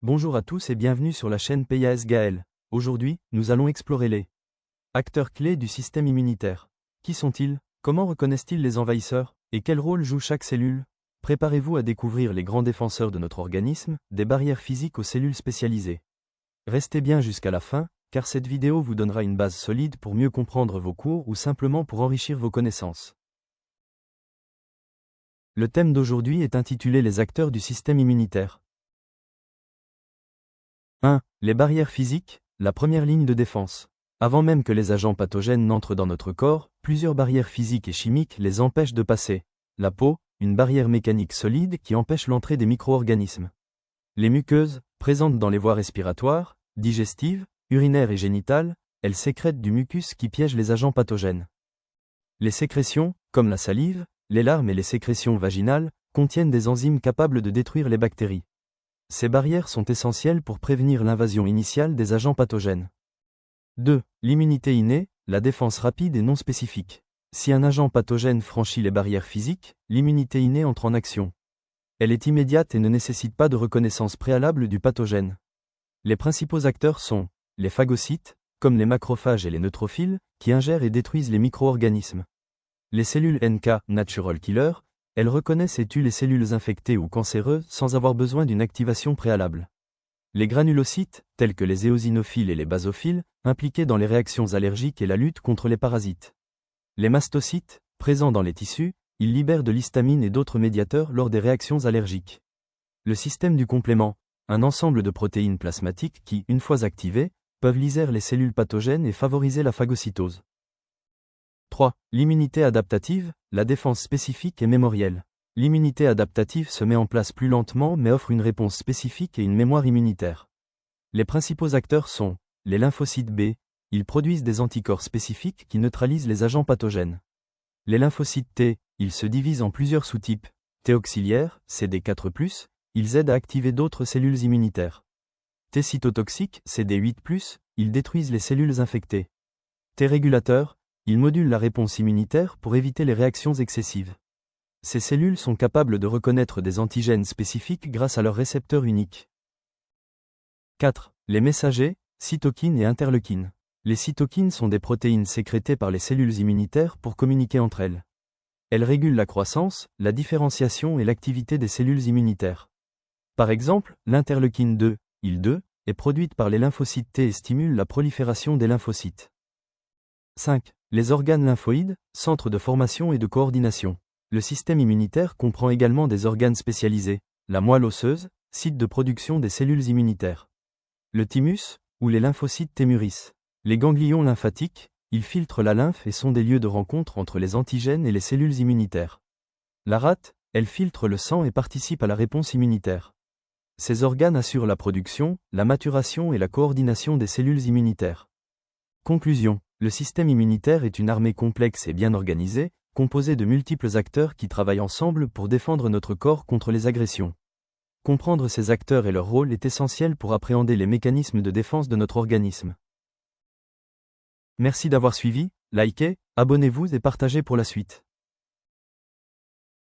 Bonjour à tous et bienvenue sur la chaîne PIAS Gaël. Aujourd'hui, nous allons explorer les acteurs clés du système immunitaire. Qui sont-ils? Comment reconnaissent-ils les envahisseurs? Et quel rôle joue chaque cellule? Préparez-vous à découvrir les grands défenseurs de notre organisme, des barrières physiques aux cellules spécialisées. Restez bien jusqu'à la fin, car cette vidéo vous donnera une base solide pour mieux comprendre vos cours ou simplement pour enrichir vos connaissances. Le thème d'aujourd'hui est intitulé Les acteurs du système immunitaire. 1. Les barrières physiques, la première ligne de défense. Avant même que les agents pathogènes n'entrent dans notre corps, plusieurs barrières physiques et chimiques les empêchent de passer. La peau, une barrière mécanique solide qui empêche l'entrée des micro-organismes. Les muqueuses, présentes dans les voies respiratoires, digestives, urinaires et génitales, elles sécrètent du mucus qui piège les agents pathogènes. Les sécrétions, comme la salive, les larmes et les sécrétions vaginales, contiennent des enzymes capables de détruire les bactéries. Ces barrières sont essentielles pour prévenir l'invasion initiale des agents pathogènes. 2. L'immunité innée, la défense rapide et non spécifique. Si un agent pathogène franchit les barrières physiques, l'immunité innée entre en action. Elle est immédiate et ne nécessite pas de reconnaissance préalable du pathogène. Les principaux acteurs sont les phagocytes, comme les macrophages et les neutrophiles, qui ingèrent et détruisent les micro-organismes. Les cellules NK, Natural Killer, elles reconnaissent et tuent les cellules infectées ou cancéreuses sans avoir besoin d'une activation préalable. Les granulocytes, tels que les éosinophiles et les basophiles, impliqués dans les réactions allergiques et la lutte contre les parasites. Les mastocytes, présents dans les tissus, ils libèrent de l'histamine et d'autres médiateurs lors des réactions allergiques. Le système du complément, un ensemble de protéines plasmatiques qui, une fois activées, peuvent lyser les cellules pathogènes et favoriser la phagocytose. 3. L'immunité adaptative, la défense spécifique et mémorielle. L'immunité adaptative se met en place plus lentement mais offre une réponse spécifique et une mémoire immunitaire. Les principaux acteurs sont les lymphocytes B, ils produisent des anticorps spécifiques qui neutralisent les agents pathogènes. Les lymphocytes T, ils se divisent en plusieurs sous-types. T auxiliaires, CD4+, ils aident à activer d'autres cellules immunitaires. T cytotoxiques, CD8+, ils détruisent les cellules infectées. T régulateurs, ils modulent la réponse immunitaire pour éviter les réactions excessives. Ces cellules sont capables de reconnaître des antigènes spécifiques grâce à leurs récepteurs uniques. 4. Les messagers, cytokines et interleukines. Les cytokines sont des protéines sécrétées par les cellules immunitaires pour communiquer entre elles. Elles régulent la croissance, la différenciation et l'activité des cellules immunitaires. Par exemple, l'interleukine 2, IL-2, est produite par les lymphocytes T et stimule la prolifération des lymphocytes. 5. Les organes lymphoïdes, centres de formation et de coordination. Le système immunitaire comprend également des organes spécialisés, la moelle osseuse, site de production des cellules immunitaires. Le thymus, ou les lymphocytes Thymuris. Les ganglions lymphatiques, ils filtrent la lymphe et sont des lieux de rencontre entre les antigènes et les cellules immunitaires. La rate, elle filtre le sang et participe à la réponse immunitaire. Ces organes assurent la production, la maturation et la coordination des cellules immunitaires. Conclusion. Le système immunitaire est une armée complexe et bien organisée, composée de multiples acteurs qui travaillent ensemble pour défendre notre corps contre les agressions. Comprendre ces acteurs et leur rôle est essentiel pour appréhender les mécanismes de défense de notre organisme. Merci d'avoir suivi, likez, abonnez-vous et partagez pour la suite.